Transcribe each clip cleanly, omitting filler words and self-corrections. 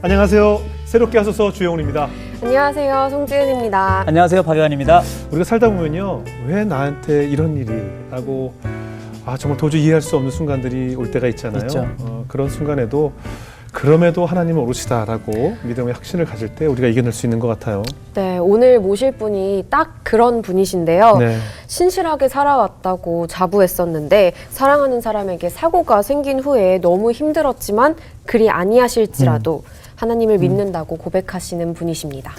안녕하세요. 새롭게 하소서 주영훈입니다. 안녕하세요. 송지은입니다. 안녕하세요. 박유한입니다. 우리가 살다 보면요, 왜 나한테 이런 일이 라고 정말 도저히 이해할 수 없는 순간들이 올 때가 있잖아요. 있죠. 그런 순간에도 그럼에도 하나님은 오르시다라고 믿음의 확신을 가질 때 우리가 이겨낼 수 있는 것 같아요. 네, 오늘 모실 분이 딱 그런 분이신데요. 네. 신실하게 살아왔다고 자부했었는데 사랑하는 사람에게 사고가 생긴 후에 너무 힘들었지만 그리 아니하실지라도 하나님을 믿는다고 고백하시는 분이십니다.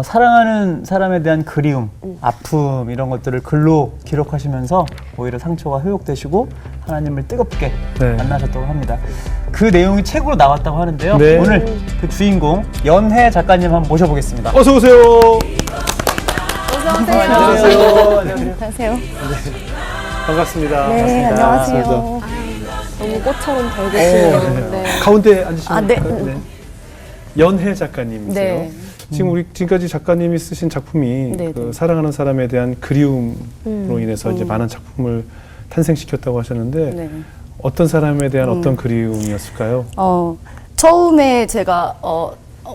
사랑하는 사람에 대한 그리움, 아픔 이런 것들을 글로 기록하시면서 오히려 상처가 회복되시고 하나님을 뜨겁게 네. 만나셨다고 합니다. 그 내용이 책으로 나왔다고 하는데요. 네. 오늘 그 주인공 연혜 작가님 한번 모셔보겠습니다. 어서 오세요. 어서오세요. 안녕하세요. 반갑습니다. 네, 안녕하세요. 너무 꽃처럼 밝으시네요. 네. 가운데 앉으시면 아, 네. 될까요? 연혜 작가님이세요. 네. 지금 우리 지금까지 작가님이 쓰신 작품이 네, 그 네. 사랑하는 사람에 대한 그리움으로 인해서 이제 많은 작품을 탄생시켰다고 하셨는데 네. 어떤 사람에 대한 어떤 그리움이었을까요? 처음에 제가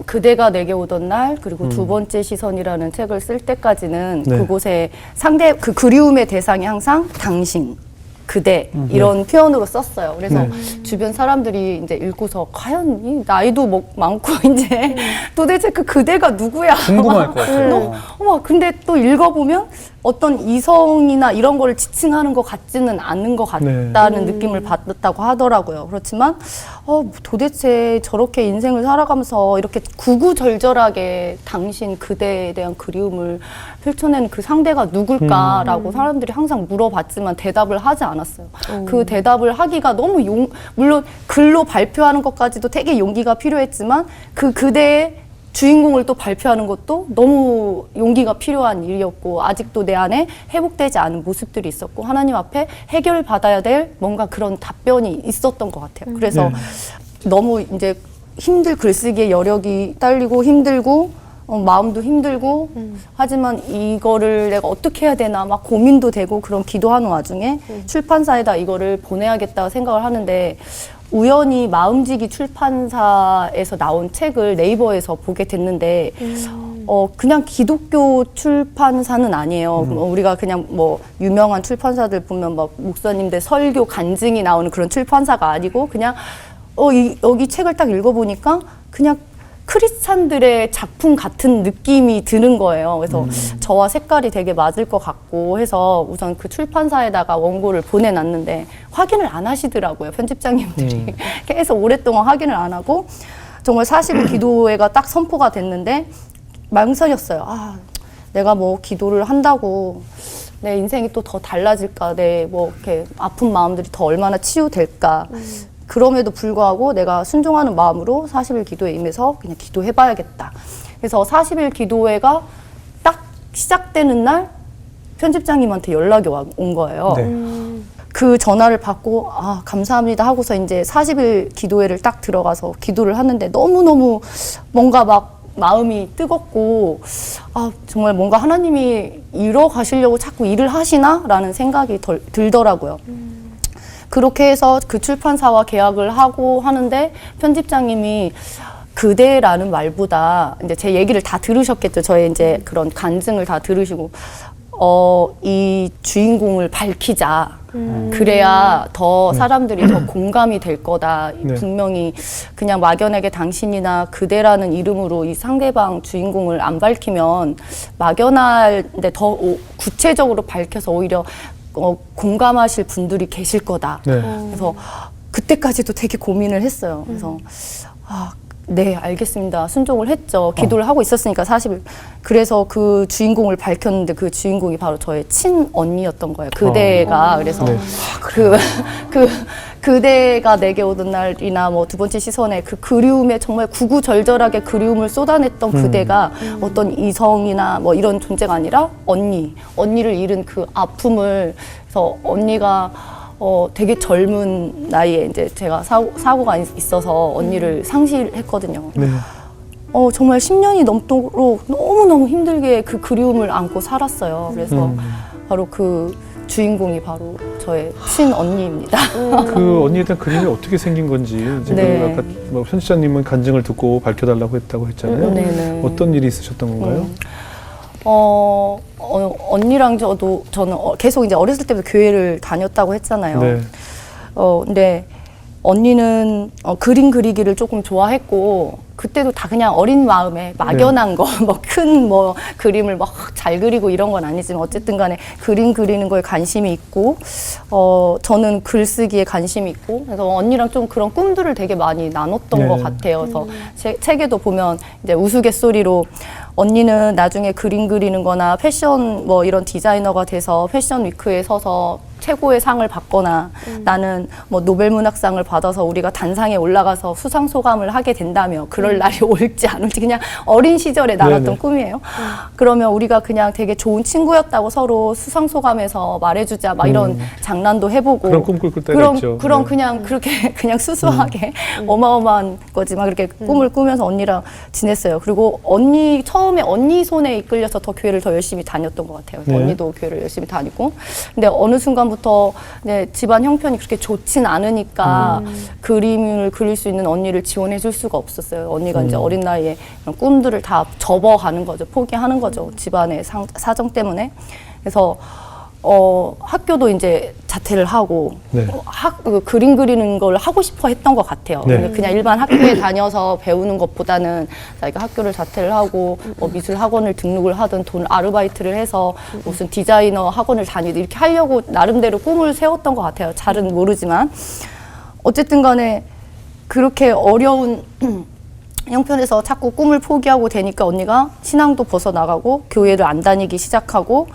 그대가 내게 오던 날 그리고 두 번째 시선이라는 책을 쓸 때까지는 네. 그곳에 그 그리움의 대상이 항상 당신, 그대 이런 표현으로 썼어요. 그래서 네. 주변 사람들이 이제 읽고서 과연 이 나이도 많고 이제 도대체 그 그대가 누구야? 궁금할 것 같아요. 근데 또 읽어보면 어떤 이성이나 이런 거를 지칭하는 것 같지는 않은 것 같다는 느낌을 받았다고 하더라고요. 그렇지만 도대체 저렇게 인생을 살아가면서 이렇게 구구절절하게 당신 그대에 대한 그리움을 펼쳐낸 그 상대가 누굴까라고 사람들이 항상 물어봤지만 대답을 하지 않았어요. 그 대답을 하기가 너무 물론 글로 발표하는 것까지도 되게 용기가 필요했지만 그 그대의 주인공을 또 발표하는 것도 너무 용기가 필요한 일이었고 아직도 내 안에 회복되지 않은 모습들이 있었고 하나님 앞에 해결받아야 될 뭔가 그런 답변이 있었던 것 같아요. 그래서 너무 이제 글쓰기에 여력이 딸리고 힘들고 마음도 힘들고 하지만 이거를 내가 어떻게 해야 되나 막 고민도 되고 그런 기도하는 와중에 출판사에다 이거를 보내야겠다 생각을 하는데 우연히 마음지기 출판사에서 나온 책을 네이버에서 보게 됐는데 그냥 기독교 출판사는 아니에요. 우리가 그냥 뭐 유명한 출판사들 보면 막 목사님들 설교 간증이 나오는 그런 출판사가 아니고 그냥 여기 책을 딱 읽어보니까 그냥 크리스찬들의 작품 같은 느낌이 드는 거예요. 그래서 저와 색깔이 되게 맞을 것 같고 해서 우선 그 출판사에다가 원고를 보내놨는데 확인을 안 하시더라고요. 편집장님들이. 계속 오랫동안 확인을 안 하고 정말 40일 기도회가 딱 선포가 됐는데 망설였어요. 내가 뭐 기도를 한다고 내 인생이 또 더 달라질까? 내 뭐 이렇게 아픈 마음들이 더 얼마나 치유될까? 그럼에도 불구하고 내가 순종하는 마음으로 40일 기도에 임해서 그냥 기도해봐야겠다. 그래서 40일 기도회가 딱 시작되는 날 편집장님한테 연락이 온 거예요. 네. 그 전화를 받고 감사합니다 하고서 이제 40일 기도회를 딱 들어가서 기도를 하는데 너무너무 뭔가 막 마음이 뜨겁고 정말 뭔가 하나님이 이뤄 가시려고 자꾸 일을 하시나? 라는 생각이 들더라고요. 그렇게 해서 그 출판사와 계약을 하고 하는데 편집장님이 그대라는 말보다 이제 제 얘기를 다 들으셨겠죠. 저의 이제 그런 간증을 다 들으시고 이 주인공을 밝히자. 그래야 더 사람들이 더 공감이 될 거다. 네. 분명히 그냥 막연하게 당신이나 그대라는 이름으로 이 상대방 주인공을 안 밝히면 막연한데 더 구체적으로 밝혀서 오히려 공감하실 분들이 계실 거다. 네. 그래서 그때까지도 되게 고민을 했어요. 그래서 네, 알겠습니다. 순종을 했죠. 기도를 하고 있었으니까 40일. 그래서 그 주인공을 밝혔는데 그 주인공이 바로 저의 친언니였던 거예요. 그대가. 그래서 네. 그대가 내게 오던 날이나 뭐 두 번째 시선에 그 그리움에 정말 구구절절하게 그리움을 쏟아냈던 그대가 어떤 이성이나 뭐 이런 존재가 아니라 언니를 잃은 그 아픔을 그래서 언니가 되게 젊은 나이에 이제 제가 사고가 있어서 언니를 상실했거든요. 네. 정말 10년이 넘도록 너무너무 힘들게 그 그리움을 안고 살았어요. 그래서 바로 그 주인공이 바로 저의 친언니입니다. 그 언니에 대한 그림이 어떻게 생긴 건지 지금 네. 아까 뭐 편집자님은 간증을 듣고 밝혀달라고 했다고 했잖아요. 네네. 어떤 일이 있으셨던 건가요? 언니랑 저는 계속 이제 어렸을 때부터 교회를 다녔다고 했잖아요. 네. 근데 언니는 그림 그리기를 조금 좋아했고 그때도 다 그냥 어린 마음에 막연한 거, 뭐 큰 뭐 그림을 막 잘 그리고 이런 건 아니지만 어쨌든 간에 그림 그리는 거에 관심이 있고 저는 글쓰기에 관심이 있고 그래서 언니랑 좀 그런 꿈들을 되게 많이 나눴던 네. 것 같아요. 그래서 책에도 보면 이제 우스갯소리로 언니는 나중에 그림 그리는 거나 패션 뭐 이런 디자이너가 돼서 패션 위크에 서서 최고의 상을 받거나 나는 뭐 노벨 문학상을 받아서 우리가 단상에 올라가서 수상 소감을 하게 된다며 그럴 날이 올지 안 올지 그냥 어린 시절에 나눴던 네네. 꿈이에요. 그러면 우리가 그냥 되게 좋은 친구였다고 서로 수상 소감에서 말해주자 막 이런 장난도 해보고 그런 꿈 꿀 때가 있죠. 그런 네. 그냥 그렇게 그냥 수수하게 어마어마한 거지만 그렇게 꿈을 꾸면서 언니랑 지냈어요. 그리고 처음에 언니 손에 이끌려서 더 교회를 더 열심히 다녔던 것 같아요. 네. 언니도 교회를 열심히 다니고. 근데 어느 순간부터 이제 집안 형편이 그렇게 좋진 않으니까 그림을 그릴 수 있는 언니를 지원해 줄 수가 없었어요. 언니가 이제 어린 나이에 그런 꿈들을 다 접어가는 거죠. 포기하는 거죠. 집안의 사정 때문에. 그래서 학교도 이제 자퇴를 하고 네. 그림 그리는 걸 하고 싶어 했던 것 같아요. 네. 그냥 일반 학교에 다녀서 배우는 것보다는 자기가 학교를 자퇴를 하고 뭐 미술 학원을 등록을 하든 돈 아르바이트를 해서 무슨 디자이너 학원을 다니든 이렇게 하려고 나름대로 꿈을 세웠던 것 같아요. 잘은 모르지만 어쨌든 간에 그렇게 어려운 형편에서 자꾸 꿈을 포기하고 되니까 언니가 신앙도 벗어나가고 교회를 안 다니기 시작하고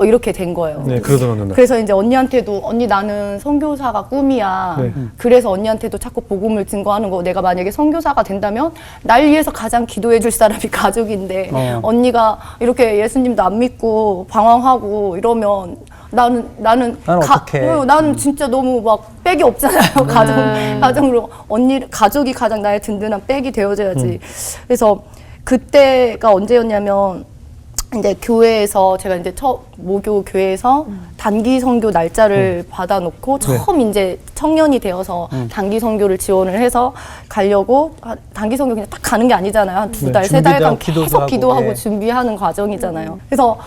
이렇게 된 거예요. 네, 그러던 어느 날. 그래서 이제 언니한테도 언니 나는 선교사가 꿈이야. 네. 그래서 언니한테도 자꾸 복음을 증거하는 거. 내가 만약에 선교사가 된다면 날 위해서 가장 기도해 줄 사람이 가족인데 언니가 이렇게 예수님도 안 믿고 방황하고 이러면 나는 어떡해. 나는 진짜 너무 막 백이 없잖아요. 가정으로 가족이 가장 나의 든든한 백이 되어줘야지. 그래서 그때가 언제였냐면 이제 교회에서 제가 이제 모교 교회에서 단기 선교 날짜를 받아놓고 처음 이제 청년이 되어서 단기 선교를 지원을 해서 가려고 단기 선교 그냥 딱 가는 게 아니잖아요. 한 두 달, 세 달간 준비도 계속 하고, 기도하고 예. 준비하는 과정이잖아요. 그래서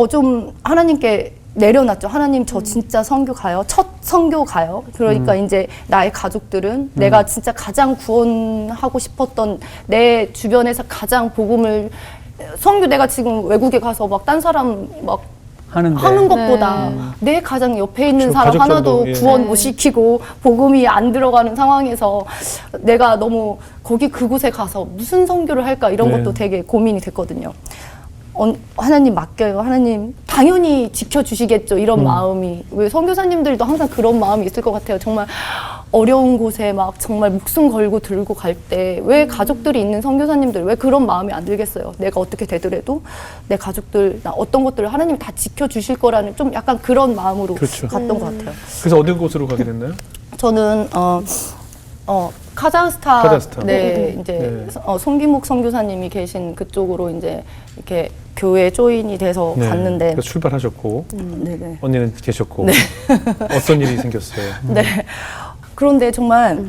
좀 하나님께 내려놨죠. 하나님 저 진짜 선교 가요. 첫 선교 가요. 그러니까 이제 나의 가족들은 내가 진짜 가장 구원하고 싶었던 내 주변에서 가장 복음을 선교 내가 지금 외국에 가서 막 딴 사람 막 하는 것보다 내 가장 옆에 있는 그렇죠. 사람 가족들도, 하나도 예. 구원 못 시키고 복음이 안 들어가는 상황에서 내가 너무 그곳에 가서 무슨 선교를 할까 이런 네. 것도 되게 고민이 됐거든요. 하나님 맡겨요. 하나님 당연히 지켜주시겠죠. 이런 마음이 왜 선교사님들도 항상 그런 마음이 있을 것 같아요. 정말 어려운 곳에 막 정말 목숨 걸고 들고 갈 때 왜 가족들이 있는 선교사님들 왜 그런 마음이 안 들겠어요. 내가 어떻게 되더라도 내 가족들 나 어떤 것들을 하나님이 다 지켜주실 거라는 좀 약간 그런 마음으로 그렇죠. 갔던 것 같아요. 그래서 어느 곳으로 가게 됐나요? 저는 카자흐스탄 네, 이제 네. 송기묵 선교사님이 계신 그쪽으로 이제 이렇게 교회 조인이 돼서 네. 갔는데 그래서 출발하셨고 네네. 언니는 계셨고 어떤 일이 생겼어요? 네. 그런데 정말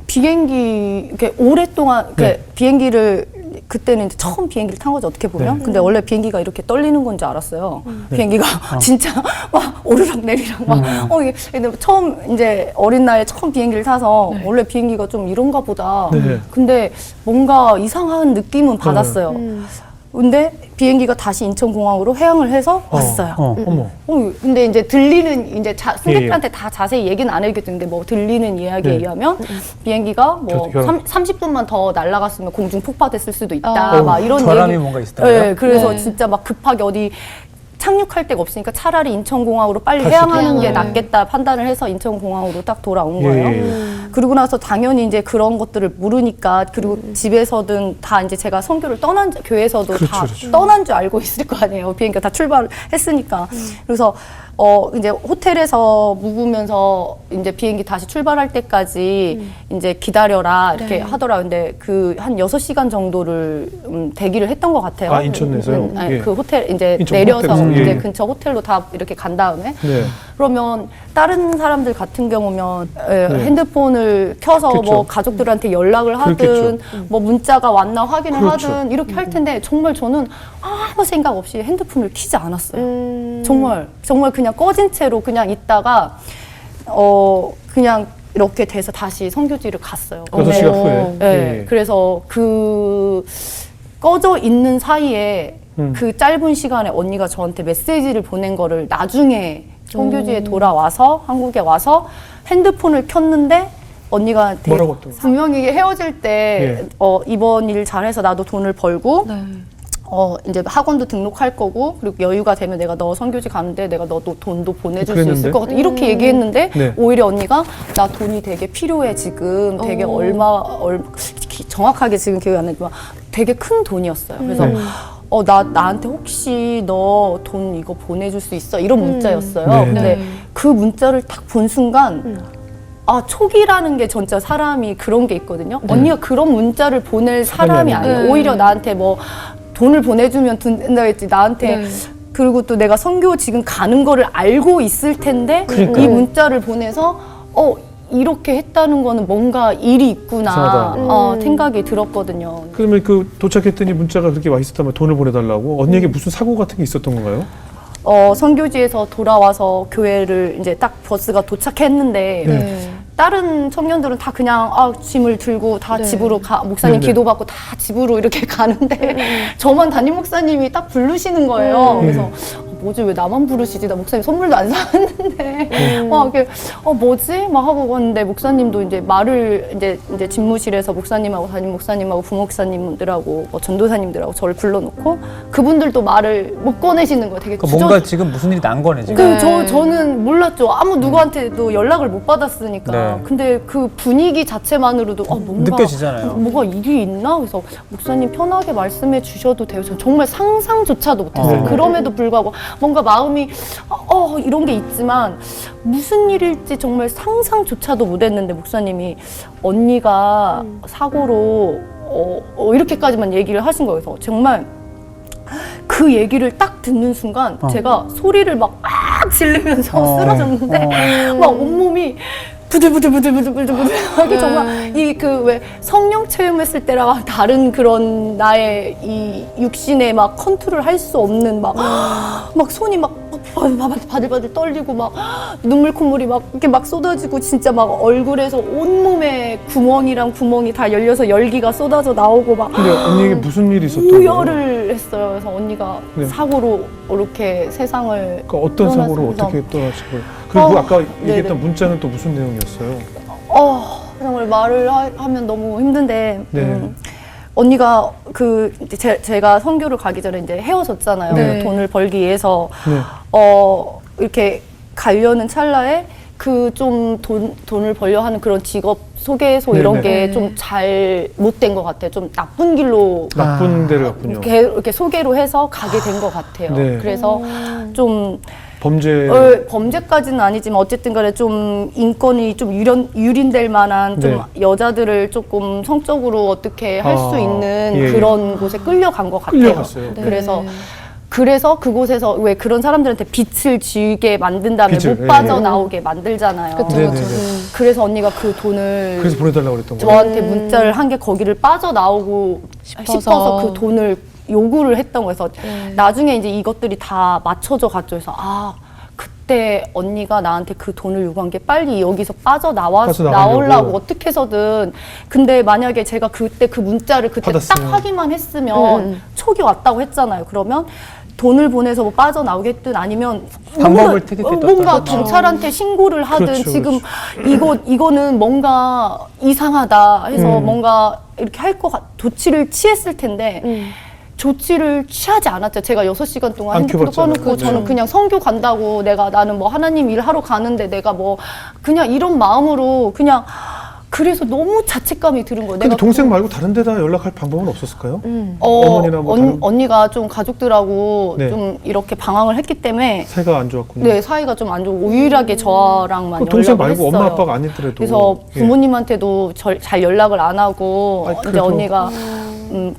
비행기 이렇게 오랫동안 이렇게 비행기를 그때는 이제 처음 비행기를 탄 거죠 어떻게 보면. 네. 근데 원래 비행기가 이렇게 떨리는 건 줄 알았어요. 비행기가 진짜 막 오르락 내리락 막. 이게 근데 처음 이제 어린 나이에 처음 비행기를 타서 원래 비행기가 좀 이런가 보다. 네. 근데 뭔가 이상한 느낌은 받았어요. 근데 비행기가 다시 인천공항으로 해양을 해서 왔어요. 어머. 근데 이제 들리는 이제 승객들한테 다 자세히 얘기는 안 해주겠는데 뭐 들리는 이야기에 네. 의하면 비행기가 뭐 결혼. 30분만 더 날아갔으면 공중 폭파됐을 수도 있다. 막 이런 결함이 얘기. 뭔가 있었다고요? 네, 그래서 진짜 막 급하게 어디 착륙할 데가 없으니까 차라리 인천공항으로 빨리 다시 해양하는 게 낫겠다 판단을 해서 인천공항으로 딱 돌아온 거예요. 예. 그러고 나서 당연히 이제 그런 것들을 모르니까 그리고 집에서든 다 이제 제가 선교를 떠난 교회에서도 그렇죠, 다 그렇죠. 떠난 줄 알고 있을 거 아니에요. 비행기가 다 출발했으니까. 그래서 이제 호텔에서 묵으면서 이제 비행기 다시 출발할 때까지 이제 기다려라 이렇게 하더라고요. 근데 그 한 6시간 정도를 대기를 했던 것 같아요. 아, 인천 내에서요? 아니, 예. 그 호텔 이제 인천 내려서 호텔에서, 이제 예. 근처 호텔로 다 이렇게 간 다음에 네. 그러면 다른 사람들 같은 경우면 핸드폰을 켜서 그렇죠. 뭐 가족들한테 연락을 하든 그렇겠죠. 뭐 문자가 왔나 확인을 그렇죠. 하든 이렇게 할 텐데 정말 저는 아무 생각 없이 핸드폰을 켜지 않았어요. 정말 그냥 꺼진 채로 그냥 있다가 그냥 이렇게 돼서 다시 선교지를 갔어요. 6시간 후에. 네. 예. 그래서 그 꺼져 있는 사이에 그 짧은 시간에 언니가 저한테 메시지를 보낸 거를 나중에 선교지에 돌아와서 한국에 와서 핸드폰을 켰는데 언니가 되게 뭐라고 했던 거예요? 분명히 헤어질 때 이번 일 잘해서 나도 돈을 벌고 이제 학원도 등록할 거고 그리고 여유가 되면 내가 너 선교지 가는데 내가 너도 돈도 보내줄 수 있을 것 같아 이렇게 얘기했는데 네. 오히려 언니가 나 돈이 되게 필요해 지금 되게 정확하게 지금 기억이 안 나지만 되게 큰 돈이었어요. 그래서 나한테 혹시 너 돈 이거 보내줄 수 있어? 이런 문자였어요. 네. 근데 그 문자를 딱 본 순간 촉이라는 게 진짜 사람이 그런 게 있거든요. 언니가 그런 문자를 보낼 사람이 아니에요. 오히려 나한테 뭐 돈을 보내주면 된다 했지 나한테 그리고 또 내가 선교 지금 가는 거를 알고 있을 텐데 그러니까요. 이 문자를 보내서 이렇게 했다는 거는 뭔가 일이 있구나 이상하다. 생각이 들었거든요. 그러면 그 도착했더니 문자가 그렇게 와 있었다면 돈을 보내달라고 언니에게 무슨 사고 같은 게 있었던 건가요? 선교지에서 돌아와서 교회를 이제 딱 버스가 도착했는데 다른 청년들은 다 그냥 짐을 들고 다 집으로 목사님 네네. 기도받고 다 집으로 이렇게 가는데 저만 담임 목사님이 딱 부르시는 거예요. 그래서 뭐지 왜 나만 부르시지? 나 목사님 선물도 안 사왔는데 막 이렇게 뭐지? 막 하고 갔는데 목사님도 이제 말을 이제 집무실에서 목사님하고 담임 목사님하고 부목사님들하고 뭐 전도사님들하고 저를 불러놓고 그분들도 말을 못 꺼내시는 거예요. 되게 그러니까 뭔가 지금 무슨 일이 난 거네 지금. 저는 몰랐죠. 누구한테도 연락을 못 받았으니까. 네. 근데 그 분위기 자체만으로도 뭔가 느껴지잖아요. 뭐가 일이 있나? 그래서 목사님 편하게 말씀해 주셔도 돼요. 저 정말 상상조차도 못했어요. 그럼에도 불구하고 뭔가 마음이 이런 게 있지만 무슨 일일지 정말 상상조차도 못했는데 목사님이 언니가 사고로 이렇게까지만 얘기를 하신 거예요. 그래서 정말 그 얘기를 딱 듣는 순간 제가 소리를 막 지르면서 쓰러졌는데 막 온몸이 부들부들부들부들부들하게 정말 이 그 왜 성령 체험했을 때랑 다른 그런 나의 이 육신의 막 컨트롤 할 수 없는 막 손이 막 바들바들 떨리고 막 눈물 콧물이 막 이렇게 막 쏟아지고 진짜 막 얼굴에서 온몸에 구멍이 다 열려서 열기가 쏟아져 나오고 막 근데 언니에게 무슨 일이 있었던 거예요? 우열을 했어요. 그래서 언니가 네. 사고로 이렇게 세상을 그러니까 어떤 사고로 떠나서 어떻게 떠나신 거예요? 그리고 아까 얘기했던 네네. 문자는 또 무슨 내용이었어요? 정말 말을 하면 너무 힘든데 네. 언니가 제가 선교를 가기 전에 이제 헤어졌잖아요. 네. 돈을 벌기 위해서 네. 이렇게 가려는 찰나에 그 좀 돈을 벌려 하는 그런 직업 소개소 이런 네네. 게 좀 잘 못된 것 같아요. 좀 나쁜 길로 나쁜 데를 갔군요. 이렇게 소개로 해서 가게 된 것 같아요. 네. 그래서 좀 범죄. 범죄까지는 아니지만 어쨌든 간에 좀 인권이 좀 유린될 만한 좀 네. 여자들을 조금 성적으로 어떻게 할 수 있는 예. 그런 곳에 끌려간 것 같아요. 끌려갔어요. 네. 그래서 그곳에서 왜 그런 사람들한테 빛을 지게 만든 다음에 빛을, 못 예. 빠져나오게 만들잖아요. 그쵸, 네네네. 그쵸. 그래서 언니가 그 돈을 그래서 보내달라고 그랬던 거예요? 저한테 문자를 한 게 거기를 빠져나오고 싶어서 그 돈을 요구를 했던 거여서 나중에 이제 이것들이 다 맞춰져 갔죠. 그래서 그때 언니가 나한테 그 돈을 요구한 게 빨리 여기서 빠져나가려고. 나오려고 어떻게 해서든. 근데 만약에 제가 그때 그 문자를 그때 받았으면. 딱 확인만 했으면 촉이 왔다고 했잖아요. 그러면 돈을 보내서 뭐 빠져나오겠든 아니면 방법을 택했겠다. 뭔가 경찰한테 신고를 하든 그렇죠, 지금 이거는 뭔가 이상하다 해서 뭔가 이렇게 조치를 취했을 텐데 조치를 취하지 않았죠. 제가 6시간 동안 안 핸드폰 켜봤잖아요. 꺼놓고 네. 저는 그냥 선교 간다고 나는 뭐 하나님 일하러 가는데 내가 뭐 그냥 이런 마음으로 그냥 그래서 너무 자책감이 드는 거예요. 근데 동생 말고 다른 데다 연락할 방법은 없었을까요? 어머니나 뭐 다른- 언니가 좀 가족들하고 네. 좀 이렇게 방황을 했기 때문에 사이가 안 좋았군요. 네, 사이가 좀 안 좋고 유일하게 저랑만 그 동생 연락을 말고 했어요. 엄마 아빠가 아니더라도 그래서 예. 부모님한테도 잘 연락을 안 하고 아이, 이제 그래도- 언니가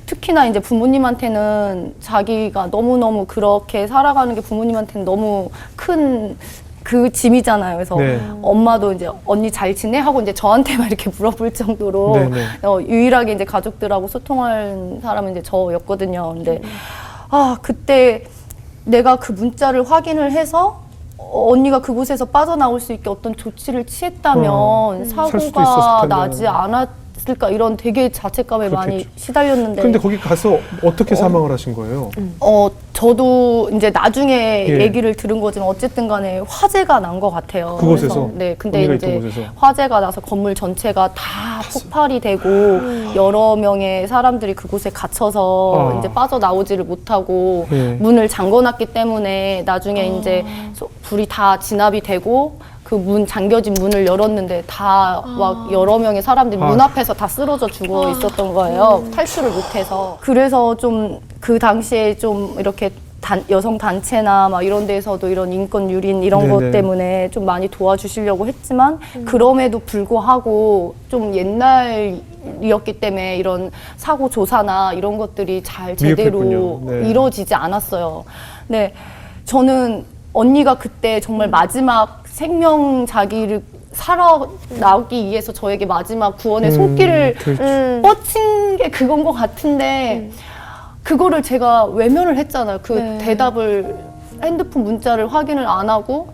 특히나 이제 부모님한테는 자기가 너무너무 그렇게 살아가는 게 부모님한테는 너무 큰 그 짐이잖아요. 그래서 네. 엄마도 이제 언니 잘 지내? 하고 이제 저한테만 이렇게 물어볼 정도로 네네. 유일하게 이제 가족들하고 소통할 사람은 이제 저였거든요. 근데 그때 내가 그 문자를 확인을 해서 언니가 그곳에서 빠져나올 수 있게 어떤 조치를 취했다면 살 수도 있었을 사고가 텐데. 나지 않았을까 이런 되게 자책감에 많이 그렇겠죠. 시달렸는데 근데 거기 가서 어떻게 사망을 하신 거예요? 저도 이제 나중에 예. 얘기를 들은 거지만 어쨌든 간에 화재가 난 것 같아요. 그곳에서? 그래서, 네, 근데 언니가 이제 있던 곳에서? 화재가 나서 건물 전체가 다 폭발이 되고 여러 명의 사람들이 그곳에 갇혀서 이제 빠져나오지를 못하고 예. 문을 잠궈놨기 때문에 나중에 이제 불이 다 진압이 되고 그 문 잠겨진 문을 열었는데 다 막 여러 명의 사람들이 문 앞에서 다 쓰러져 죽어 있었던 거예요. 탈출을 못해서. 그래서 좀 그 당시에 좀 이렇게 여성 단체나 막 이런 데서도 이런 인권 유린 이런 네네. 것 때문에 좀 많이 도와주시려고 했지만 그럼에도 불구하고 좀 옛날이었기 때문에 이런 사고 조사나 이런 것들이 잘 제대로 미흡했군요. 네. 이루어지지 않았어요. 네, 저는 언니가 그때 정말 마지막 생명 자기를 살아나오기 위해서 저에게 마지막 구원의 손길을 그렇죠. 뻗친 게 그건 것 같은데 그거를 제가 외면을 했잖아요. 그 네. 대답을 핸드폰 문자를 확인을 안 하고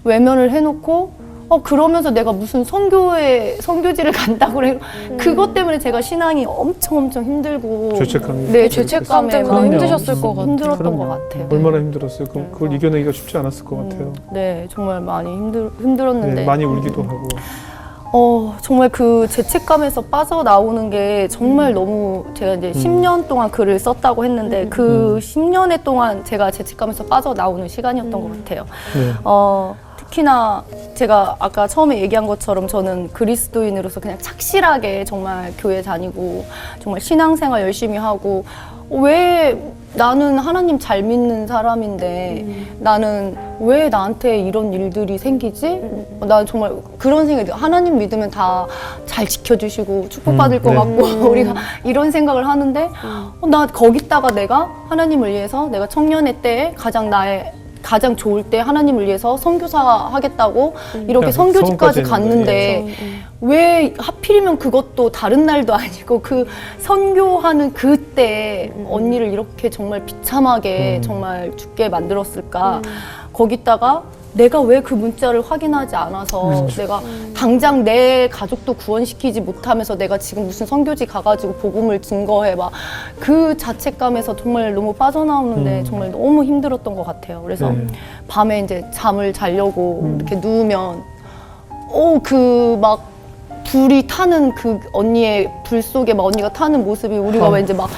외면을 해놓고 그러면서 내가 무슨 선교지를 간다고 그래. 그것 때문에 제가 신앙이 엄청 힘들고 죄책감이 네, 죄책감 때문에 그럼요. 힘드셨을 것 같아요. 힘들었던 그럼요. 것 같아요. 얼마나 힘들었어요. 그걸 이겨내기가 쉽지 않았을 것 같아요. 네, 정말 많이 힘들었는데 네, 많이 울기도 하고. 정말 그 죄책감에서 빠져나오는 게 정말 너무 제가 이제 10년 동안 글을 썼다고 했는데 그 10년의 동안 제가 죄책감에서 빠져나오는 시간이었던 것 같아요. 네. 특히나 제가 아까 처음에 얘기한 것처럼 저는 그리스도인으로서 그냥 착실하게 정말 교회 다니고 정말 신앙생활 열심히 하고 왜 나는 하나님 잘 믿는 사람인데 나는 왜 나한테 이런 일들이 생기지? 난 정말 그런 생각이 들어요. 하나님 믿으면 다 잘 지켜주시고 축복받을 것 네. 같고 우리가 이런 생각을 하는데 나 거기다가 내가 하나님을 위해서 내가 청년의 때에 가장 좋을 때 하나님을 위해서 선교사 하겠다고 이렇게 야, 선교지까지 서울까지 갔는데 왜 하필이면 그것도 다른 날도 아니고 그 선교하는 그때 언니를 이렇게 정말 비참하게 정말 죽게 만들었을까. 거기다가 내가 왜 그 문자를 확인하지 않아서 내가 당장 내 가족도 구원시키지 못하면서 내가 지금 무슨 선교지 가가지고 복음을 증거해 막 그 자책감에서 정말 너무 빠져나오는데 정말 너무 힘들었던 것 같아요. 그래서 네. 밤에 이제 잠을 자려고 이렇게 누우면 그 막 불이 타는 그 언니의 불 속에 막 언니가 타는 모습이 우리가 왠지 막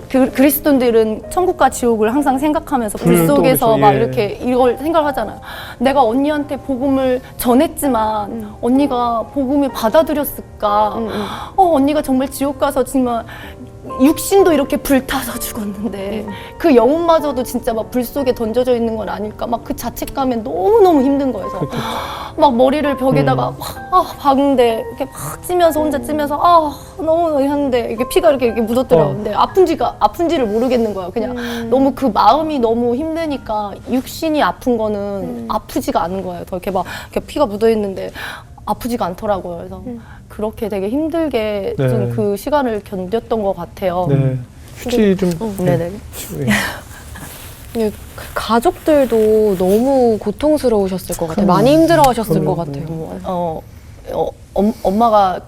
그리스도인들은 천국과 지옥을 항상 생각하면서 불 속에서 떠오르죠. 막 예. 이렇게 이걸 생각하잖아요. 내가 언니한테 복음을 전했지만 언니가 복음을 받아들였을까? 언니가 정말 지옥 가서 정말 육신도 이렇게 불타서 죽었는데 그 영혼마저도 진짜 막 불 속에 던져져 있는 건 아닐까? 막 그 자책감에 너무너무 힘든 거여서 막 머리를 벽에다가 박는데 이렇게 막 찌면서 혼자 찌면서 너무 했는데 이게 피가 이렇게 묻었더라고요. 근데 아픈지를 모르겠는 거야. 그냥 너무 그 마음이 너무 힘드니까 육신이 아픈 거는 아프지가 않은 거예요. 더 이렇게 막 이렇게 피가 묻어 있는데 아프지가 않더라고요. 그래서 그렇게 되게 힘들게 네. 좀 그 시간을 견뎠던 것 같아요. 네. 휴지 좀. 네네. 네. 가족들도 너무 고통스러우셨을 것 같아요. 많이 힘들어하셨을 것 같아요. 엄마가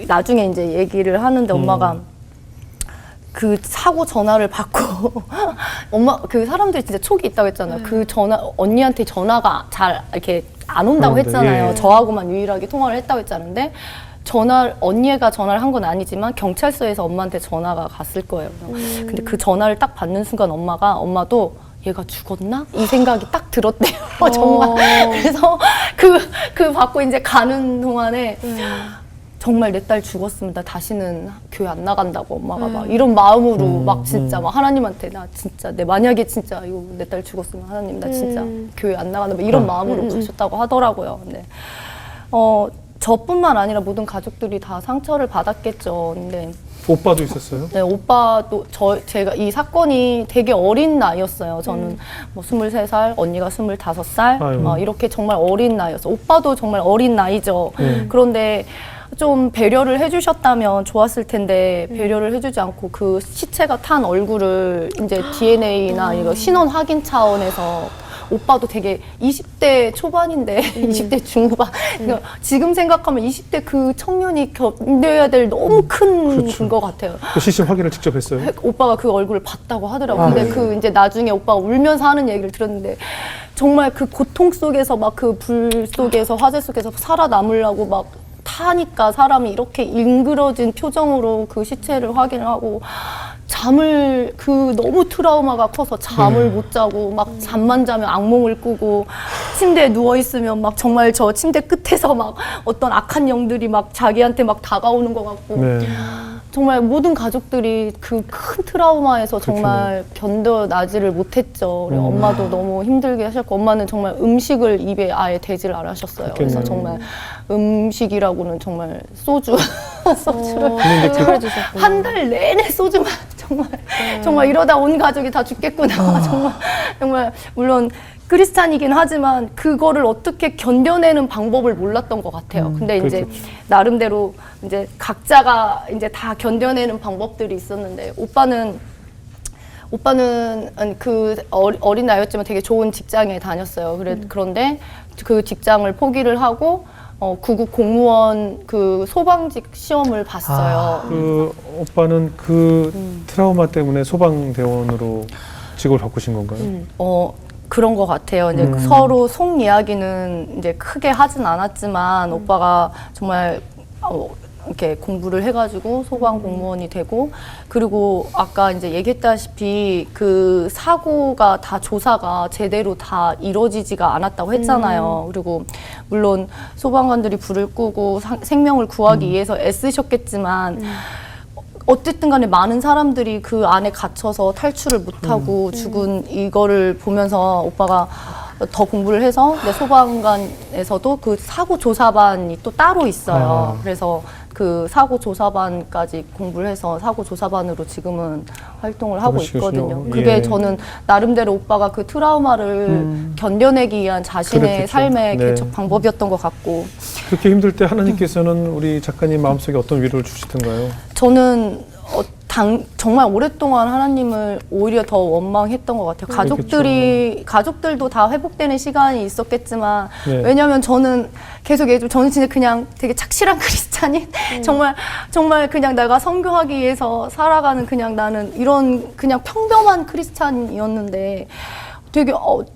나중에 이제 얘기를 하는데 엄마가 그 사고 전화를 받고 엄마 그 사람들이 진짜 촉이 있다고 했잖아요. 그 전화 언니한테 전화가 잘 이렇게 안 온다고 했잖아요. 예. 저하고만 유일하게 통화를 했다고 했잖아요. 근데 언니가 전화를 한 건 아니지만 경찰서에서 엄마한테 전화가 갔을 거예요. 근데 그 전화를 딱 받는 순간 엄마도 얘가 죽었나? 이 생각이 딱 들었대요. 정말. 그래서 그 받고 이제 가는 동안에 정말 내 딸 죽었으면 나 다시는 교회 안 나간다고 엄마가 막 이런 마음으로 막 진짜 막 하나님한테 나 진짜 내 만약에 진짜 이거 내 딸 죽었으면 하나님 나 진짜 교회 안 나간다 막 이런 마음으로 가셨다고 하더라고요. 근데 저뿐만 아니라 모든 가족들이 다 상처를 받았겠죠. 근데 오빠도 있었어요? 네, 오빠도 제가 이 사건이 되게 어린 나이였어요. 저는 뭐 23살, 언니가 25살, 아이고. 이렇게 정말 어린 나이였어요. 오빠도 정말 어린 나이죠. 그런데 좀 배려를 해주셨다면 좋았을 텐데 배려를 해주지 않고 그 시체가 탄 얼굴을 이제 DNA나 이거 신원 확인 차원에서 오빠도 되게 20대 초반인데 20대 중후반 그러니까 지금 생각하면 20대 그 청년이 견뎌야 될 너무 큰 것 같아요. 그 시신 확인을 직접 했어요? 오빠가 그 얼굴을 봤다고 하더라고요. 근데 그 이제 나중에 오빠가 울면서 하는 얘기를 들었는데 정말 그 고통 속에서 막 그 불 속에서 화재 속에서 살아남으려고 막 타니까 사람이 이렇게 잉그러진 표정으로 그 시체를 확인을 하고 잠을 너무 트라우마가 커서 잠을 못 자고 막 잠만 자면 악몽을 꾸고 침대에 누워 있으면 막 정말 저 침대 끝에서 막 어떤 악한 영들이 막 자기한테 막 다가오는 것 같고 네. 정말 모든 가족들이 그 큰 트라우마에서 정말 견뎌나지를 못했죠. 그리고 엄마도 너무 힘들게 하셨고 엄마는 정말 음식을 입에 아예 대지를 안 하셨어요. 그래서 정말 음식이라고는 정말 소주를 한 달 내내 소주만 정말 이러다 온 가족이 다 죽겠구나. 정말 물론 크리스찬이긴 하지만 그거를 어떻게 견뎌내는 방법을 몰랐던 것 같아요. 근데 이제 그렇죠. 나름대로 이제 각자가 이제 다 견뎌내는 방법들이 있었는데 오빠는 그 어린 나이였지만 되게 좋은 직장에 다녔어요. 그런데 그 직장을 포기를 하고 구급 공무원 그 소방직 시험을 봤어요. 그 오빠는 그 트라우마 때문에 소방대원으로 직업을 바꾸신 건가요? 그런 것 같아요. 이제 서로 속 이야기는 이제 크게 하진 않았지만 오빠가 정말 이렇게 공부를 해가지고 소방 공무원이 되고 그리고 아까 이제 얘기했다시피 그 사고가 다 조사가 제대로 다 이루어지지가 않았다고 했잖아요. 그리고 물론 소방관들이 불을 끄고 생명을 구하기 위해서 애쓰셨겠지만 어쨌든 간에 많은 사람들이 그 안에 gat혀서 탈출을 못하고 죽은 이거를 보면서 오빠가 더 공부를 해서 소방관에서도 그 사고조사반이 또 따로 있어요. 그래서 그 사고조사반까지 공부를 해서 사고조사반으로 지금은 활동을 하고 있거든요. 그게 예. 저는 나름대로 오빠가 그 트라우마를 견뎌내기 위한 자신의 그렇겠죠. 삶의 네. 방법이었던 것 같고 그렇게 힘들 때 하나님께서는 우리 작가님 마음속에 어떤 위로를 주시던가요? 저는 정말 오랫동안 하나님을 오히려 더 원망했던 것 같아요. 가족들도 다 회복되는 시간이 있었겠지만, 네. 왜냐면 저는 계속 얘기했지만, 저는 진짜 그냥 되게 착실한 크리스찬인, 정말 그냥 내가 선교하기 위해서 살아가는 그냥 나는 이런 그냥 평범한 크리스찬이었는데, 되게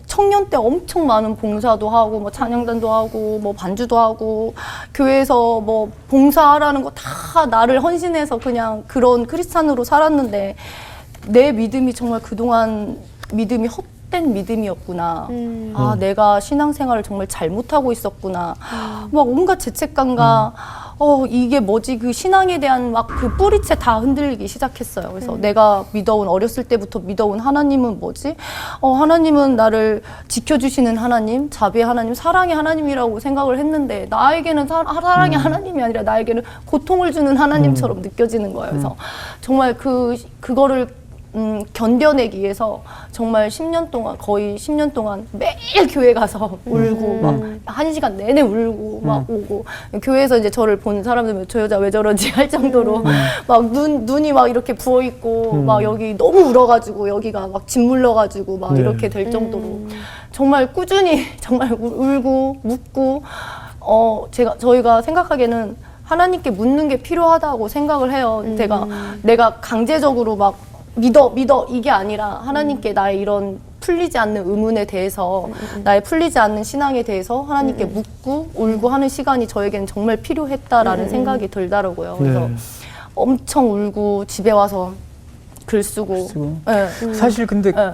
청년 때 엄청 많은 봉사도 하고 뭐 찬양단도 하고 뭐 반주도 하고 교회에서 뭐 봉사하라는 거 다 나를 헌신해서 그냥 그런 크리스찬으로 살았는데 내 믿음이 정말 그동안 믿음이 헛된 믿음이었구나. 아 내가 신앙생활을 정말 잘못하고 있었구나. 막 온갖 죄책감과 이게 뭐지? 그 신앙에 대한 막 그 뿌리채 다 흔들리기 시작했어요. 그래서 내가 어렸을 때부터 믿어온 하나님은 뭐지? 하나님은 나를 지켜주시는 하나님, 자비의 하나님, 사랑의 하나님이라고 생각을 했는데 나에게는 사랑의 하나님이 아니라 나에게는 고통을 주는 하나님처럼 느껴지는 거예요. 그래서 정말 그거를 견뎌내기 위해서 정말 거의 10년 동안 매일 교회 가서 울고 막 1시간 내내 울고 막 오고 교회에서 이제 저를 본 사람들 저 여자 왜 저러지 할 정도로 막 눈이 막 이렇게 부어 있고 막 여기 너무 울어가지고 여기가 막 짓물러가지고 막 네. 이렇게 될 정도로 정말 꾸준히 정말 울고 묻고 저희가 생각하기에는 하나님께 묻는 게 필요하다고 생각을 해요. 내가 강제적으로 막 믿어 이게 아니라 하나님께 나의 이런 풀리지 않는 의문에 대해서 나의 풀리지 않는 신앙에 대해서 하나님께 묻고 울고 하는 시간이 저에게는 정말 필요했다라는 생각이 들더라고요. 그래서 네. 엄청 울고 집에 와서 글 쓰고. 네. 사실 근데 네.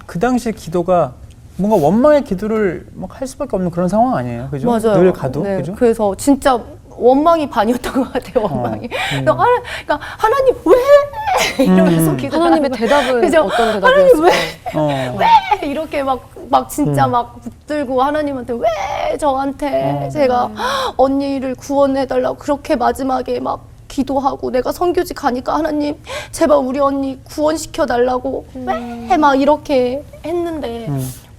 그 당시의 기도가 뭔가 원망의 기도를 막 할 수밖에 없는 그런 상황 아니에요, 그죠? 맞아요. 늘 가도, 네. 그죠? 그래서 진짜 원망이 반이었던 것 같아요. 원망이. 그러니까 하나님 왜 이러면서 기도 하나님의 대답은 그죠? 어떤 하나님 대답이었을까요? 왜 이렇게 막 진짜 막 붙들고 하나님한테 왜 저한테 제가 언니를 구원해달라고 그렇게 마지막에 막 기도하고 내가 선교지 가니까 하나님 제발 우리 언니 구원시켜 달라고 왜 막 이렇게 했는데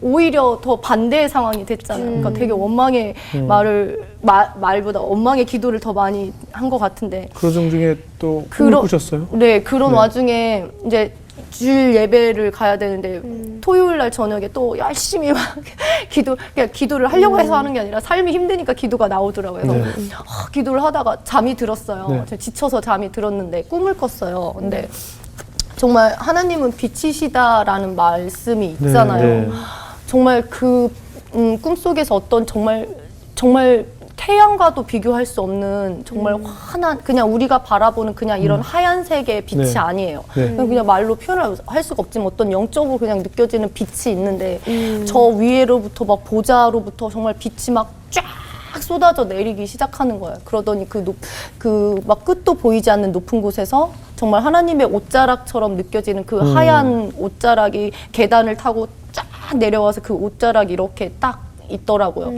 오히려 더 반대의 상황이 됐잖아요. 그러니까 되게 원망의 말보다 원망의 기도를 더 많이 한 것 같은데. 그 중에 또 꿈을 꾸셨어요? 네, 그런 네. 와중에 이제 주일 예배를 가야 되는데 토요일 날 저녁에 또 열심히 막 그냥 기도를 하려고 해서 하는 게 아니라 삶이 힘드니까 기도가 나오더라고요. 그래서 네. 기도를 하다가 잠이 들었어요. 네. 제가 지쳐서 잠이 들었는데 꿈을 꿨어요. 근데 정말 하나님은 빛이시다라는 말씀이 있잖아요. 네. 정말 그 꿈속에서 어떤 정말 태양과도 비교할 수 없는 정말 환한 그냥 우리가 바라보는 그냥 이런 하얀색의 빛이 네. 아니에요. 네. 그냥 말로 표현할 수가 없지만 어떤 영적으로 그냥 느껴지는 빛이 있는데 저 위에로부터 막 보좌로부터 정말 빛이 막 쫙 쏟아져 내리기 시작하는 거예요. 그러더니 그 막 끝도 보이지 않는 높은 곳에서 정말 하나님의 옷자락처럼 느껴지는 그 하얀 옷자락이 계단을 타고 쫙 내려와서 그 옷자락이 이렇게 딱 있더라고요.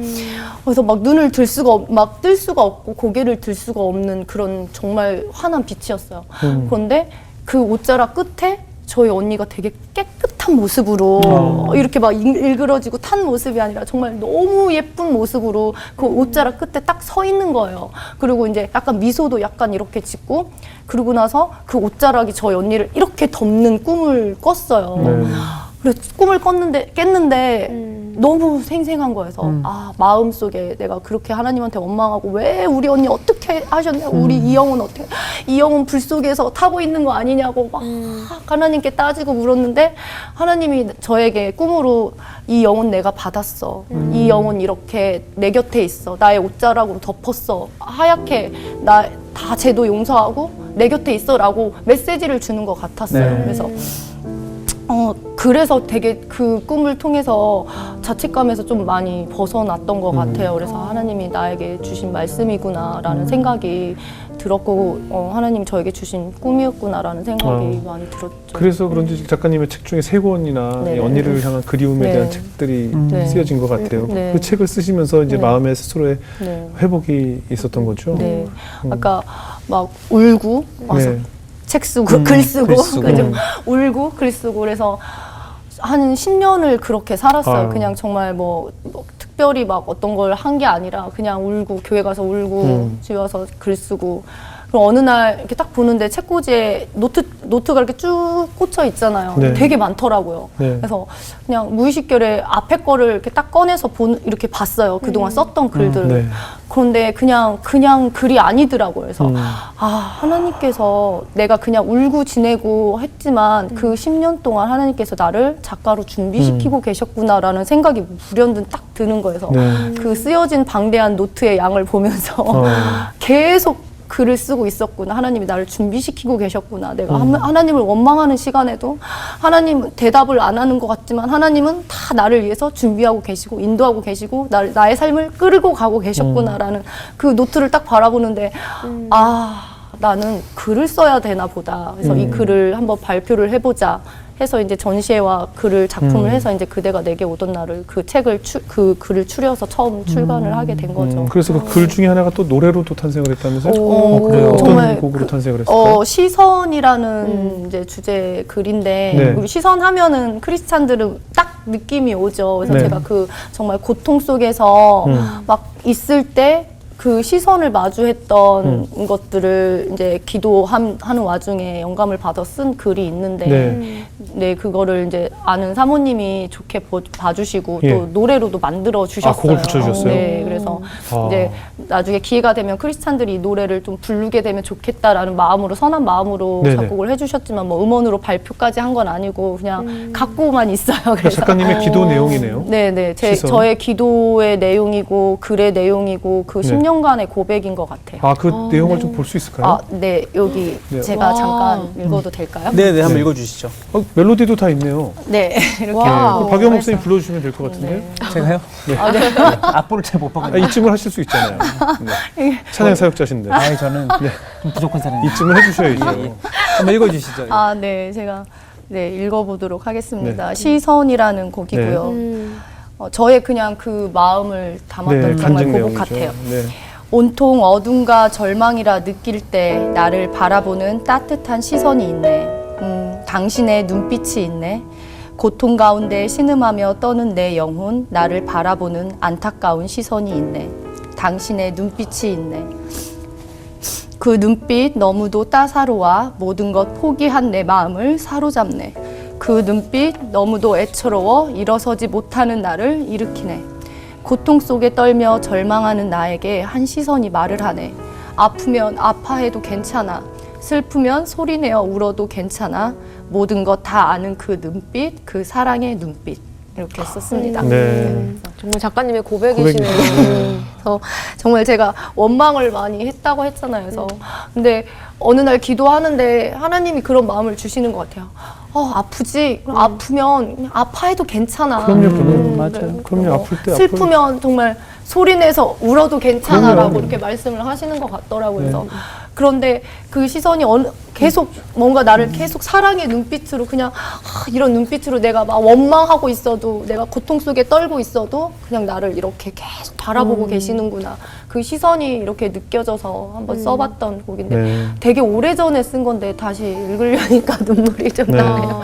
그래서 막 눈을 들 수가 막 뜰 수가 없고 고개를 들 수가 없는 그런 정말 환한 빛이었어요. 그런데 그 옷자락 끝에 저희 언니가 되게 깨끗한 모습으로 이렇게 막 일그러지고 탄 모습이 아니라 정말 너무 예쁜 모습으로 그 옷자락 끝에 딱 서 있는 거예요. 그리고 이제 약간 미소도 약간 이렇게 짓고 그러고 나서 그 옷자락이 저희 언니를 이렇게 덮는 꿈을 꿨어요. 그래서 꿈을 깼는데 너무 생생한 거여서 마음속에 내가 그렇게 하나님한테 원망하고 왜 우리 언니 어떻게 하셨냐고 우리 이 영혼 어떻게 이 영혼 불 속에서 타고 있는 거 아니냐고 막 하나님께 따지고 물었는데 하나님이 저에게 꿈으로 이 영혼 내가 받았어. 이 영혼 이렇게 내 곁에 있어. 나의 옷자락으로 덮었어. 하얗게 나 다 죄도 용서하고 내 곁에 있어라고 메시지를 주는 것 같았어요. 네. 그래서 그래서 되게 그 꿈을 통해서 자책감에서 좀 많이 벗어났던 것 같아요. 그래서 하나님이 나에게 주신 말씀이구나라는 생각이 들었고 하나님이 저에게 주신 꿈이었구나라는 생각이 많이 들었죠. 그래서 그런지 작가님의 책 중에 세 권이나 네. 이 언니를 향한 그리움에 네. 대한 책들이 네. 쓰여진 것 같아요. 네. 그 책을 쓰시면서 이제 네. 마음의 스스로의 네. 회복이 있었던 거죠. 네. 아까 막 울고 와서 네. 책 쓰고 글 쓰고 글 쓰고. 그죠? 울고 글 쓰고 그래서 한 10년을 그렇게 살았어요. 아유. 그냥 정말 뭐 특별히 막 어떤 걸 한 게 아니라 그냥 울고 교회 가서 울고 집에 와서 글 쓰고 그럼 어느 날 이렇게 딱 보는데 책꽂이에 노트가 이렇게 쭉 꽂혀 있잖아요. 네. 되게 많더라고요. 네. 그래서 그냥 무의식결에 앞에 거를 이렇게 딱 꺼내서 이렇게 봤어요. 그동안 썼던 글들을. 네. 그런데 그냥 글이 아니더라고요. 그래서 하나님께서 내가 그냥 울고 지내고 했지만 그 10년 동안 하나님께서 나를 작가로 준비시키고 계셨구나라는 생각이 불현듯 딱 드는 거예요. 네. 그 쓰여진 방대한 노트의 양을 보면서 계속 글을 쓰고 있었구나. 하나님이 나를 준비시키고 계셨구나. 내가 하나님을 원망하는 시간에도 하나님 대답을 안 하는 것 같지만 하나님은 다 나를 위해서 준비하고 계시고 인도하고 계시고 나의 삶을 끌고 가고 계셨구나라는 그 노트를 딱 바라보는데 나는 글을 써야 되나 보다. 그래서 이 글을 한번 발표를 해보자. 해서 이제 전시회와 글을 작품을 해서 이제 그대가 내게 오던 날을 그 책을 그 글을 추려서 처음 출간을 하게 된 거죠. 그래서 그 글 중에 하나가 또 노래로도 탄생을 했다면서요? 그래요? 어떤 정말 곡으로 탄생을 했을까요? 시선이라는 이제 주제 글인데 네. 우리 시선 하면은 크리스찬들은 딱 느낌이 오죠. 그래서 네. 제가 그 정말 고통 속에서 막 있을 때 그 시선을 마주했던 것들을 이제 기도하는 와중에 영감을 받아 쓴 글이 있는데 네, 그거를 이제 아는 사모님이 좋게 봐주시고 예. 또 노래로도 만들어 주셨어요. 곡을 붙여주셨어요? 네, 그래서 이제 나중에 기회가 되면 크리스찬들이 이 노래를 좀 부르게 되면 좋겠다라는 마음으로 선한 마음으로 네네. 작곡을 해주셨지만 뭐 음원으로 발표까지 한 건 아니고 그냥 갖고만 있어요. 그래서 작가님의 기도 내용이네요. 네네 시선. 저의 기도의 내용이고 글의 내용이고 그 네. 10년 10년간의 고백인 것 같아요. 아, 그 내용을 좀 볼 수 있을까요? 아, 네, 여기 네. 제가 와. 잠깐 읽어도 될까요? 네네, 한번 네. 읽어주시죠. 멜로디도 다 있네요. 네, 이렇게. 와. 네, 박영 목사님 불러주시면 될 것 같은데. 네. 제가요? 아, 네. 악보를 잘 못 봐가지고. 이쯤을 하실 수 있잖아요. 네. 찬양 사역자신데. 아이, 저는 좀 부족한 사람이에요. 이쯤을 해주셔야죠. 한번 읽어주시죠. 아, 네, 제가 네, 읽어보도록 하겠습니다. 시선이라는 곡이고요. 저의 그냥 그 마음을 담았던 네, 정말 간증 그 곡 내용이죠. 같아요. 네. 온통 어둠과 절망이라 느낄 때 나를 바라보는 따뜻한 시선이 있네. 당신의 눈빛이 있네. 고통 가운데 신음하며 떠는 내 영혼, 나를 바라보는 안타까운 시선이 있네. 당신의 눈빛이 있네. 그 눈빛 너무도 따사로워 모든 것 포기한 내 마음을 사로잡네. 그 눈빛 너무도 애처로워 일어서지 못하는 나를 일으키네. 고통 속에 떨며 절망하는 나에게 한 시선이 말을 하네. 아프면 아파해도 괜찮아. 슬프면 소리내어 울어도 괜찮아. 모든 것 다 아는 그 눈빛, 그 사랑의 눈빛. 이렇게 썼습니다. 네. 정말 작가님의 고백이시네요. 그래서 정말 제가 원망을 많이 했다고 했잖아요. 그래서 근데 어느 날 기도하는데 하나님이 그런 마음을 주시는 것 같아요. 아프지? 그럼 아프면 그냥 아파해도 괜찮아. 그럼요. 맞아요. 그럼요. 아플 때 슬프면 정말 소리내서 울어도 괜찮아라고 그럼요. 이렇게 말씀을 하시는 것 같더라고요. 그래서 그런데 그 시선이 계속 뭔가 나를 계속 사랑의 눈빛으로 그냥 이런 눈빛으로 내가 막 원망하고 있어도 내가 고통 속에 떨고 있어도 그냥 나를 이렇게 계속 바라보고 계시는구나. 그 시선이 이렇게 느껴져서 한번 써봤던 곡인데 네. 되게 오래전에 쓴 건데 다시 읽으려니까 눈물이 좀 네. 나네요.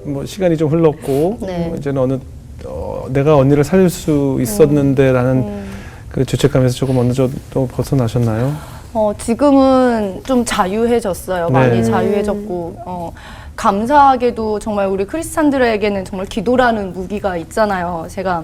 뭐 시간이 좀 흘렀고 네. 이제는 내가 언니를 살릴 수 있었는데라는 그 죄책감에서 조금 어느 정도 벗어나셨나요? 지금은 좀 자유해졌어요. 네. 많이 자유해졌고, 감사하게도 정말 우리 크리스찬들에게는 정말 기도라는 무기가 있잖아요. 제가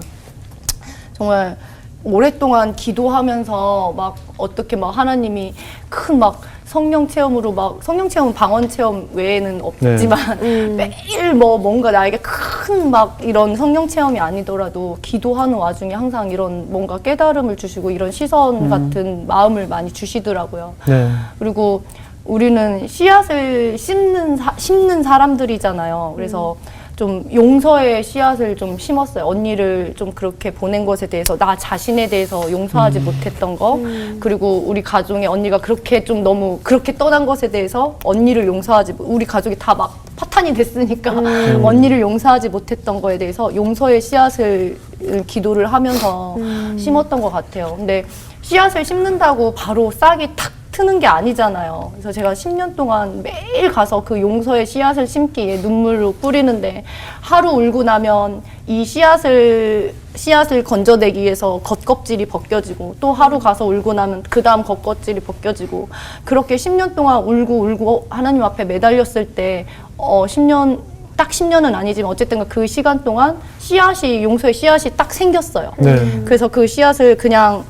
정말 오랫동안 기도하면서 막 어떻게 막 하나님이 큰 막 성령 체험으로 막 성령 체험 방언 체험 외에는 없지만 매일 뭐 뭔가 나에게 큰 막 이런 성령 체험이 아니더라도 기도하는 와중에 항상 이런 뭔가 깨달음을 주시고 이런 시선 같은 마음을 많이 주시더라고요. 네. 그리고 우리는 씨앗을 심는 사람들이잖아요. 그래서 좀 용서의 씨앗을 좀 심었어요. 언니를 좀 그렇게 보낸 것에 대해서 나 자신에 대해서 용서하지 못했던 거, 그리고 우리 가족의 언니가 그렇게 좀 너무 그렇게 떠난 것에 대해서 언니를 우리 가족이 다 막 파탄이 됐으니까 언니를 용서하지 못했던 거에 대해서 용서의 씨앗을 기도를 하면서 심었던 것 같아요. 근데 씨앗을 심는다고 바로 싹이 탁 트는 게 아니잖아요. 그래서 제가 10년 동안 매일 가서 그 용서의 씨앗을 심기 위해 눈물로 뿌리는데 하루 울고 나면 이 씨앗을 건져내기 위해서 겉껍질이 벗겨지고 또 하루 가서 울고 나면 그 다음 겉껍질이 벗겨지고 그렇게 10년 동안 울고 하나님 앞에 매달렸을 때 10년 딱 10년은 아니지만 어쨌든 그 시간 동안 용서의 씨앗이 딱 생겼어요. 네. 그래서 그 씨앗을 그냥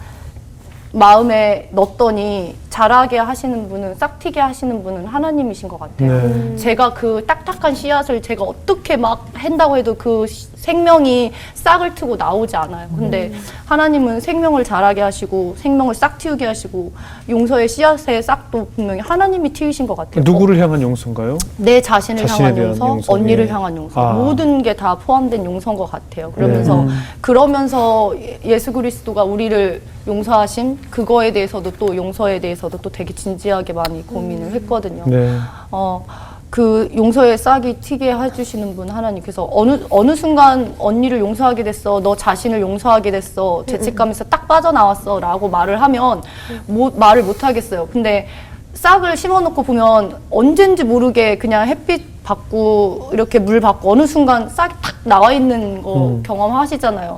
마음에 넣었더니 자라게 하시는 분은 싹트게 하시는 분은 하나님이신 것 같아요. 네. 제가 그 딱딱한 씨앗을 제가 어떻게 막 한다고 해도 그 생명이 싹을 트고 나오지 않아요. 근데 하나님은 생명을 자라게 하시고 생명을 싹 틔우게 하시고 용서의 씨앗의 싹도 분명히 하나님이 틔우신 것 같아요. 누구를 향한 용서인가요? 내 자신을 자신에 향한 대한 용서, 용서. 언니를 예. 향한 용서, 아. 모든 게 다 포함된 용서인 것 같아요. 그러면서 예수 그리스도가 우리를 용서하신 그거에 대해서도 또 용서에 대해서도 또 되게 진지하게 많이 고민을 했거든요. 네. 그 용서의 싹이 튀게 해주시는 분 하나님. 그래서 어느 순간 언니를 용서하게 됐어, 너 자신을 용서하게 됐어, 죄책감에서 딱 빠져나왔어 라고 말을 하면 말을 못 하겠어요. 근데 싹을 심어놓고 보면 언젠지 모르게 그냥 햇빛 받고 이렇게 물 받고 어느 순간 싹이 탁 나와 있는 거 경험하시잖아요.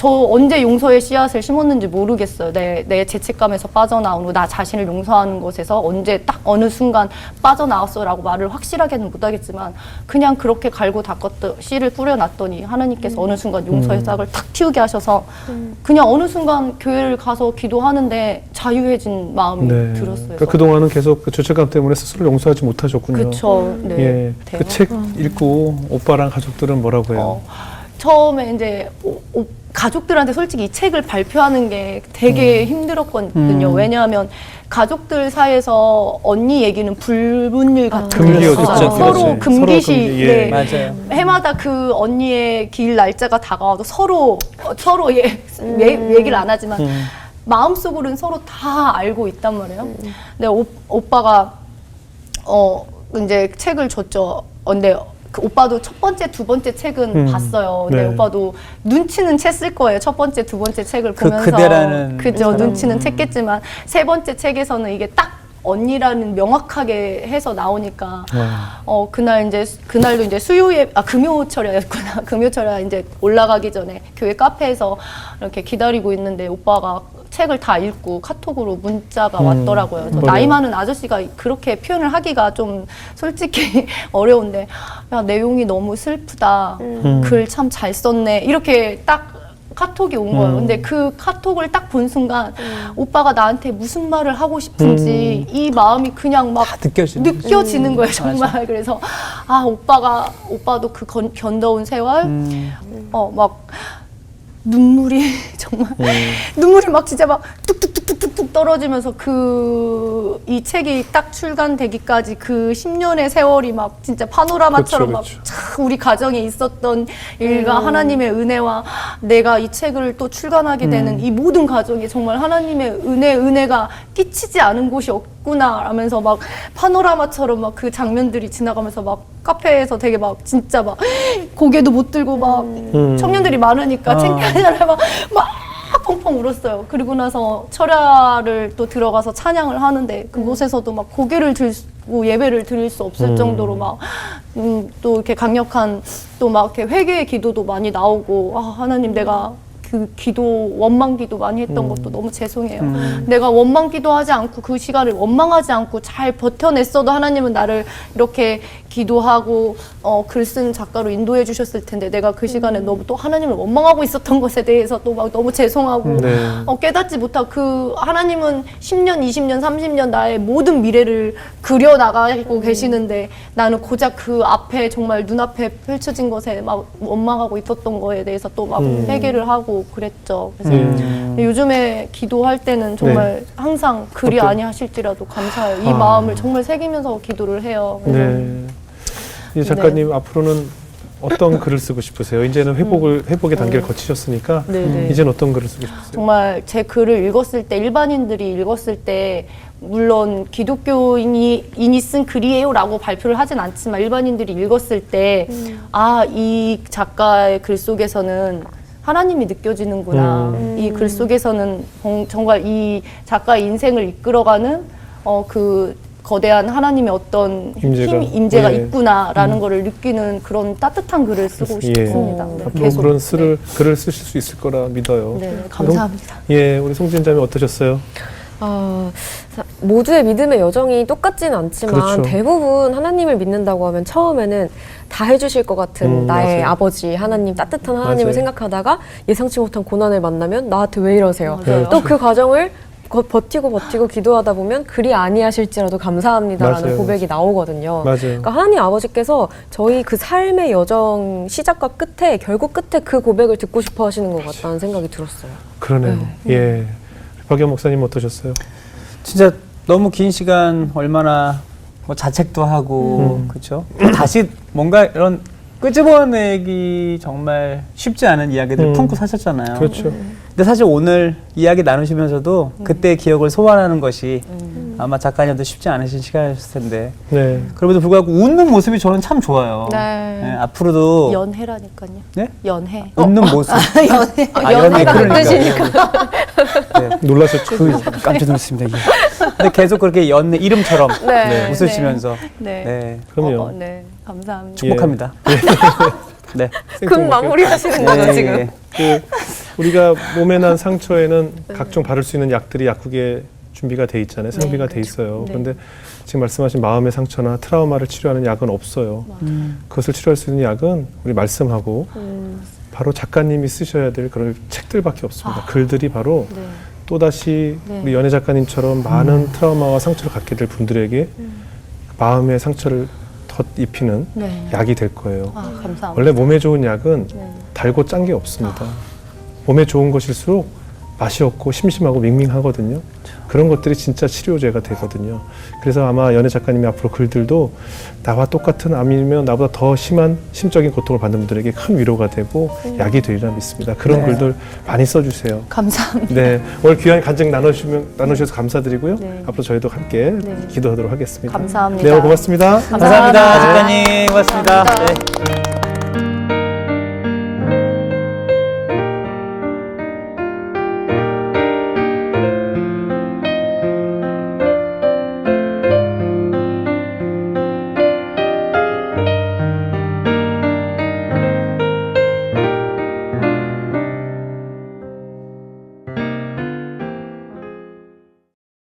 저 언제 용서의 씨앗을 심었는지 모르겠어요. 내 죄책감에서 빠져나오고 나 자신을 용서하는 것에서 언제 딱 어느 순간 빠져나왔어라고 말을 확실하게는 못하겠지만 그냥 그렇게 갈고 닦았던 씨를 뿌려놨더니 하나님께서 어느 순간 용서의 싹을 탁 틔우게 하셔서 그냥 어느 순간 교회를 가서 기도하는데 자유해진 마음이 네. 들었어요. 그러니까 그동안은 계속 그 죄책감 때문에 스스로 용서하지 못하셨군요. 그렇죠. 네. 예. 대박. 그 책 읽고 오빠랑 가족들은 뭐라고 해요? 처음에 이제 가족들한테 솔직히 이 책을 발표하는 게 되게 힘들었거든요. 왜냐하면 가족들 사이에서 언니 얘기는 불문율 같은 금기어 게 듣죠. 있어요. 서로 그렇지. 금기시. 서로 금기, 예. 네. 맞아요. 해마다 그 언니의 길 날짜가 다가와도 서로 얘기를 안 하지만 마음속으로는 서로 다 알고 있단 말이에요. 근데 오빠가 이제 책을 줬죠. 근데 그 오빠도 첫 번째, 두 번째 책은 봤어요. 근데 네. 오빠도 눈치는 챘을 거예요. 첫 번째, 두 번째 책을 그 보면서. 그대라는 그죠. 사람. 눈치는 챘겠지만 세 번째 책에서는 이게 딱 언니라는 명확하게 해서 나오니까 그날도 이제 금요철야였구나. 금요철야 이제 올라가기 전에 교회 카페에서 이렇게 기다리고 있는데 오빠가 책을 다 읽고 카톡으로 문자가 왔더라고요. 그래서 나이 많은 아저씨가 그렇게 표현을 하기가 좀 솔직히 어려운데 야 내용이 너무 슬프다. 글 참 잘 썼네. 이렇게 딱 카톡이 온 거예요. 근데 그 카톡을 딱 본 순간 오빠가 나한테 무슨 말을 하고 싶은지 이 마음이 그냥 막 느껴지는 거예요. 정말. 맞아. 그래서 오빠도 그 견뎌온 세월 막 눈물이 정말 눈물이 막 진짜 막 뚝뚝뚝뚝뚝 떨어지면서 이 책이 딱 출간되기까지 그 10년의 세월이 막 진짜 파노라마처럼 그렇죠. 막 참 우리 가정에 있었던 일과 하나님의 은혜와 내가 이 책을 또 출간하게 되는 이 모든 가정이 정말 하나님의 은혜가 끼치지 않은 곳이 없구나 하면서 막 파노라마처럼 막 그 장면들이 지나가면서 막 카페에서 되게 막 진짜 막 고개도 못 들고 막 청년들이 많으니까 창피하잖아요. 막 펑펑 울었어요. 그리고 나서 철야를 또 들어가서 찬양을 하는데 그곳에서도 막 고개를 들고 예배를 드릴 수 없을 정도로 막 또 이렇게 강력한 또 막 이렇게 회개의 기도도 많이 나오고 하나님 내가 그 원망 기도 많이 했던 것도 너무 죄송해요. 내가 원망 기도하지 않고 그 시간을 원망하지 않고 잘 버텨냈어도 하나님은 나를 이렇게 기도하고 글 쓰는 작가로 인도해 주셨을 텐데 내가 그 시간에 너무 또 하나님을 원망하고 있었던 것에 대해서 또 막 너무 죄송하고 깨닫지 못하고 그 하나님은 10년, 20년, 30년 나의 모든 미래를 그려나가고 계시는데 나는 고작 그 앞에 정말 눈앞에 펼쳐진 것에 막 원망하고 있었던 거에 대해서 또 막 회개를 하고 그랬죠. 그래서 요즘에 기도할 때는 정말 항상 그리 아니하실지라도 감사해요. 이 마음을 정말 새기면서 기도를 해요. 네. 이제 작가님 앞으로는 어떤 글을 쓰고 싶으세요? 이제는 회복의 단계를 거치셨으니까 이제는 어떤 글을 쓰고 싶으세요? 정말 제 글을 읽었을 때 일반인들이 읽었을 때 물론 기독교인이 쓴 글이에요라고 발표를 하진 않지만 일반인들이 읽었을 때 이 작가의 글 속에서는 하나님이 느껴지는구나. 이 글 속에서는 정말 이 작가의 인생을 이끌어가는 그 거대한 하나님의 어떤 임재가 있구나라는 거를 느끼는 그런 따뜻한 글을 쓰고 싶습니다. 네, 앞으로 그런 글을 쓰실 수 있을 거라 믿어요. 네, 감사합니다. 우리 송진 자매 어떠셨어요? 모두의 믿음의 여정이 똑같지는 않지만 그렇죠. 대부분 하나님을 믿는다고 하면 처음에는 다 해주실 것 같은 나의 맞아요. 아버지 하나님, 따뜻한 하나님을 맞아요. 생각하다가 예상치 못한 고난을 만나면 나한테 왜 이러세요? 맞아요. 또 그 과정을 버티고 기도하다 보면 그리 아니하실지라도 감사합니다라는 맞아요. 고백이 나오거든요. 맞아요. 그러니까 하나님 아버지께서 저희 그 삶의 여정 시작과 끝에 결국 끝에 그 고백을 듣고 싶어 하시는 것 같다는 생각이 들었어요. 그러네요. 예. 박영 목사님 어떠셨어요? 진짜 너무 긴 시간 얼마나 뭐 자책도 하고 그렇죠. 다시 뭔가 이런 끄집어내기 정말 쉽지 않은 이야기들 품고 사셨잖아요. 그렇죠. 근데 사실 오늘 이야기 나누시면서도 그때의 기억을 소환하는 것이 아마 작가님도 쉽지 않으신 시간이었을 텐데 네. 그럼에도 불구하고 웃는 모습이 저는 참 좋아요. 네. 네, 앞으로도 연해라니까요. 네? 연해. 웃는 모습. 연해. 연해가 그 뜻이니까. 네. 놀라셨죠? 깜짝 놀랐습니다. 이게. 근데 계속 그렇게 연애 이름처럼 네. 웃으시면서 네. 네. 그럼요. 네. 감사합니다. 축복합니다. 네. 금 마무리 하시는 거죠, 지금? 우리가 몸에 난 상처에는 각종 바를 수 있는 약들이 약국에 준비가 돼 있잖아요. 상비가 돼 있어요. 그런데 지금 말씀하신 마음의 상처나 트라우마를 치료하는 약은 없어요. 그것을 치료할 수 있는 약은 우리 말씀하고 바로 작가님이 쓰셔야 될 그런 책들밖에 없습니다. 글들이 바로 또다시 우리 연애 작가님처럼 많은 트라우마와 상처를 갖게 될 분들에게 마음의 상처를 덧입히는 약이 될 거예요. 감사합니다. 원래 몸에 좋은 약은 달고 짠 게 없습니다. 몸에 좋은 것일수록 맛이 없고 심심하고 밍밍하거든요. 그런 것들이 진짜 치료제가 되거든요. 그래서 아마 연애 작가님이 앞으로 글들도 나와 똑같은 암이면 나보다 더 심한 심적인 고통을 받는 분들에게 큰 위로가 되고 약이 되리라 믿습니다. 그런 글들 많이 써주세요. 감사합니다. 네, 오늘 귀한 간증 나누셔서 감사드리고요. 앞으로 저희도 함께 기도하도록 하겠습니다. 감사합니다. 네, 오늘 고맙습니다. 감사합니다. 작가님 고맙습니다. 감사합니다. 네.